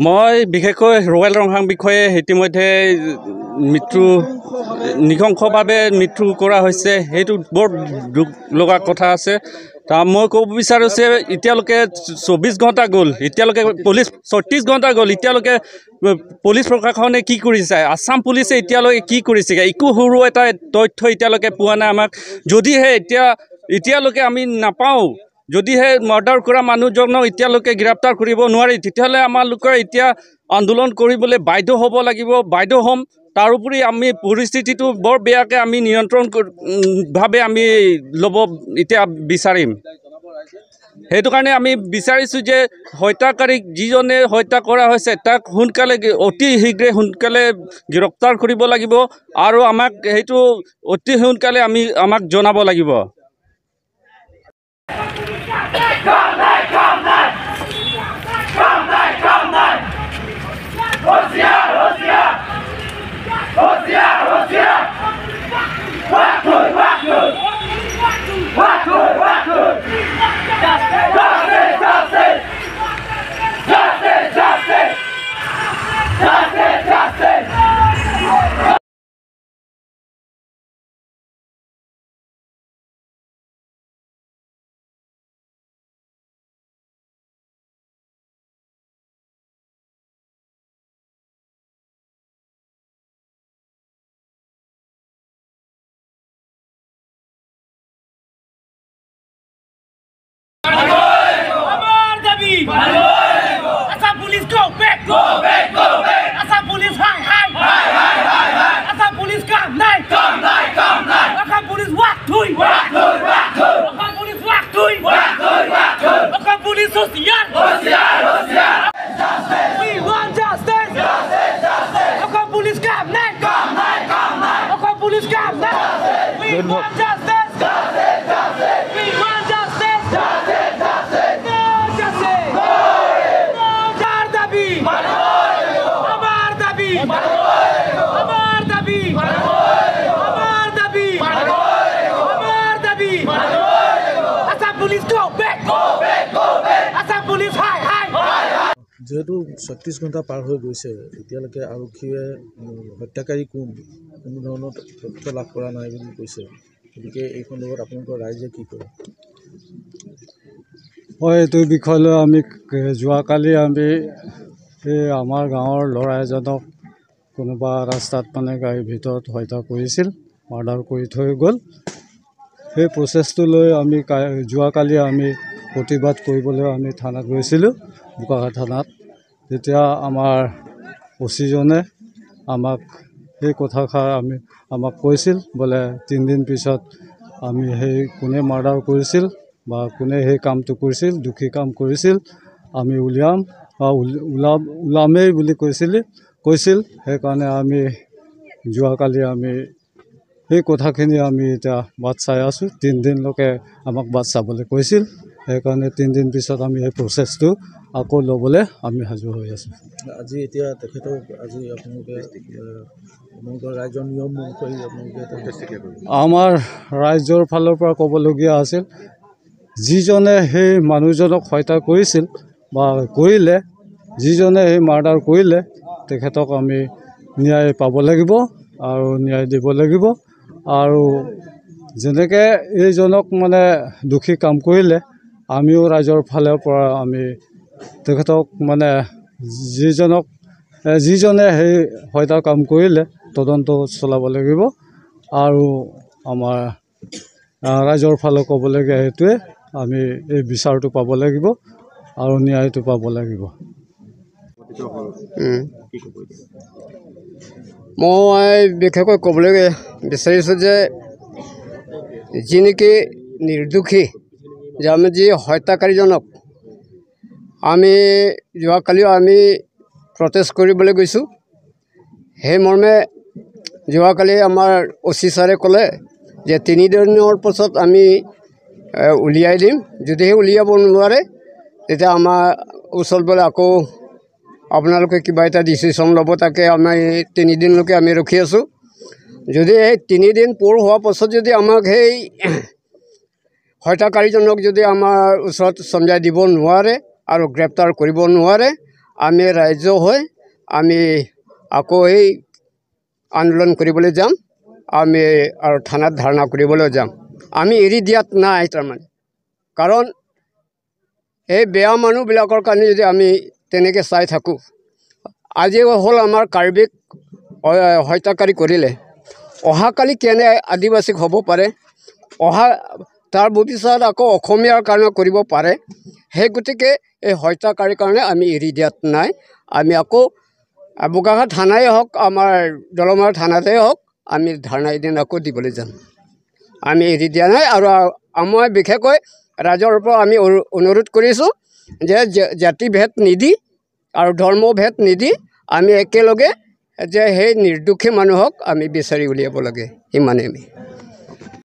মই বিশেষকৈ ৰয়েল ৰংহাং বিষয়ে ইতিমধ্যে মৃত্যু নৃশংসভাৱে মৃত্যু কৰা হৈছে সেইটো বৰ দুখ লগা কথা আছে মই ক'ব বিচাৰোঁ যে এতিয়ালৈকে 24 ঘণ্টা গ'ল এতিয়ালৈকে পুলিচ 36 ঘণ্টা গ'ল এতিয়ালৈকে পুলিচ প্ৰশাসনে কি কৰিছে আসাম পুলিচে এতিয়ালৈকে কি কৰিছে একো সৰু এটা তথ্য এতিয়ালৈকে পোৱা নাই আমাক যদিহে এতিয়ালৈকে আমি নাপাওঁ যদিহে মাৰ্ডাৰ কৰা মানুহজনক এতিয়ালৈকে গ্ৰেপ্তাৰ কৰিব নোৱাৰি তেতিয়াহ'লে আমালোকৰ এতিয়া আন্দোলন কৰিবলৈ বাধ্য হ'ব লাগিব বাধ্য হ'ম তাৰোপৰি আমি পৰিস্থিতিটো বৰ বেয়াকৈ আমি নিয়ন্ত্ৰণ ভাৱে আমি ল'ব এতিয়া বিচাৰিম সেইটো কাৰণে আমি বিচাৰিছোঁ যে হত্যাকাৰীক যিজনে হত্যা কৰা হৈছে তাক সোনকালে অতি শীঘ্ৰে সোনকালে গ্ৰেপ্তাৰ কৰিব লাগিব আৰু আমাক সেইটো অতি সোনকালে আমাক জনাব লাগিব Assam police go back, go back, go back. Assam police high, high, high, high, high, high. Assam police come night, come night, come night. Assam police walk tui, walk tui, walk tui. Assam police walk tui, walk tui, walk tui. Assam police hosiar, hosiar, hosiar. We want justice, justice, justice. Assam police come night, come night, come night. Assam police come night. We want justice, justice, justice. We want justice, justice, justice. No justice. যেহেতু 36 ঘণ্টা পাৰ হৈ গৈছে এতিয়ালৈকে আৰক্ষীয়ে হত্যাকাৰী কোন কোনো ধৰণৰ তথ্য লাভ কৰা নাই বুলি কৈছে গতিকে এই সন্দৰ্ভত আপোনালোকৰ ৰাইজে কি কৰে হয় এইটো বিষয়লৈ আমি যোৱাকালি আমি আমাৰ গাঁৱৰ ল'ৰা এজনক কোনোবা ৰাস্তাত মানে গাড়ীৰ ভিতৰত হত্যা কৰিছিল মাৰ্ডাৰ কৰি থৈ গ'ল সেই প্ৰচেছটো লৈ আমি যোৱাকালি আমি প্ৰতিবাদ কৰিবলৈ আমি থানাত গৈছিলোঁ বোকাখাত থানাত তেতিয়া আমাৰ ওচিজনে আমাক সেই কথাষাৰ আমাক কৈছিল বোলে 3 দিন পিছত আমি সেই কোনে মাৰ্ডাৰ কৰিছিল বা কোনে সেই কামটো কৰিছিল দুখী কাম কৰিছিল আমি ওলামেই বুলি কৈছিল সেইকাৰণে আমি যোৱাকালি আমি সেই কথাখিনি আমি এতিয়া বাট চাই আছোঁ 3 দিনলৈকে আমাক বাট চাবলৈ কৈছিল সেইকাৰণে 3 দিন পিছত আমি এই প্ৰচেছটো আকৌ ল'বলৈ আমি সাজু হৈ আছোঁ আজি এতিয়া তেখেতক আজি আপোনালোকৰ ৰাইজৰ নিয়ম অনুসৰি আপোনালোকে আমাৰ ৰাইজৰ ফালৰ পৰা ক'বলগীয়া আছিল যিজনে সেই মানুহজনক হত্যা কৰিছিল বা কৰিলে যিজনে সেই মাৰ্ডাৰ কৰিলে তেখেতক আমি ন্যায় পাব লাগিব আৰু ন্যায় দিব লাগিব আৰু যেনেকৈ এইজনক মানে দুখী কাম কৰিলে আমিও ৰাইজৰ ফালৰ পৰা আমি তেখেতক মানে যিজনে সেই হত্যা কাম কৰিলে তদন্ত চলাব লাগিব আৰু আমাৰ ৰাইজৰ ফালে ক'বলগীয়া সেইটোৱে আমি এই বিচাৰটো পাব লাগিব আৰু ন্যায়টো পাব লাগিব মই বিশেষকৈ ক'বলৈ বিচাৰিছোঁ যে যি নেকি নিৰ্দোষী যে আমি যি হত্যাকাৰীজনক আমি যোৱাকালিও আমি প্ৰটেষ্ট কৰিবলৈ গৈছোঁ সেই মৰ্মে যোৱাকালি আমাৰ অচি ছাৰে ক'লে যে 3 দিনৰ পাছত আমি উলিয়াই দিম যদিহে উলিয়াব নোৱাৰে তেতিয়া আমাৰ ওচৰত বোলে আকৌ আপোনালোকে কিবা এটা ডিচিশ্যন ল'ব তাকে আমি 3 দিনলৈকে আমি ৰখি আছোঁ যদি এই 3 দিন পূৰ হোৱাৰ পাছত যদি আমাক সেই হত্যাকাৰীজনক যদি আমাৰ ওচৰত চমজাই দিব নোৱাৰে আৰু গ্ৰেপ্তাৰ কৰিব নোৱাৰে আমি ৰাইজ হৈ আমি আকৌ এই আন্দোলন কৰিবলৈ যাম আমি আৰু থানাত ধাৰণা কৰিবলৈ যাম আমি এৰি দিয়াত নাই তাৰমানে কাৰণ এই বেয়া মানুহবিলাকৰ কাৰণে যদি আমি তেনেকৈ চাই থাকোঁ আজি হ'ল আমাৰ কাৰ্বিক হত্যাকাৰী কৰিলে অহাকালি কেনে আদিবাসীক হ'ব পাৰে অহা তাৰ ভৱিষ্যত আকৌ অসমীয়াৰ কাৰণে কৰিব পাৰে সেই গতিকে এই হত্যাকাৰীৰ কাৰণে আমি এৰি দিয়াত নাই আমি আকৌ বোকাখাট থানাই হওক আমাৰ দলমাৰ থানাতেই হওক আমি ধাৰণা এদিন আকৌ দিবলৈ যাম আমি এৰি দিয়া নাই আৰু মই বিশেষকৈ ৰাইজৰ পৰা আমি অনুৰোধ কৰিছোঁ যে জাতিভেদ নিদি আৰু ধৰ্মভেদ নিদি আমি একেলগে যে সেই নিৰ্দোষী মানুহক আমি বিচাৰি উলিয়াব লাগে ইমানেই আমি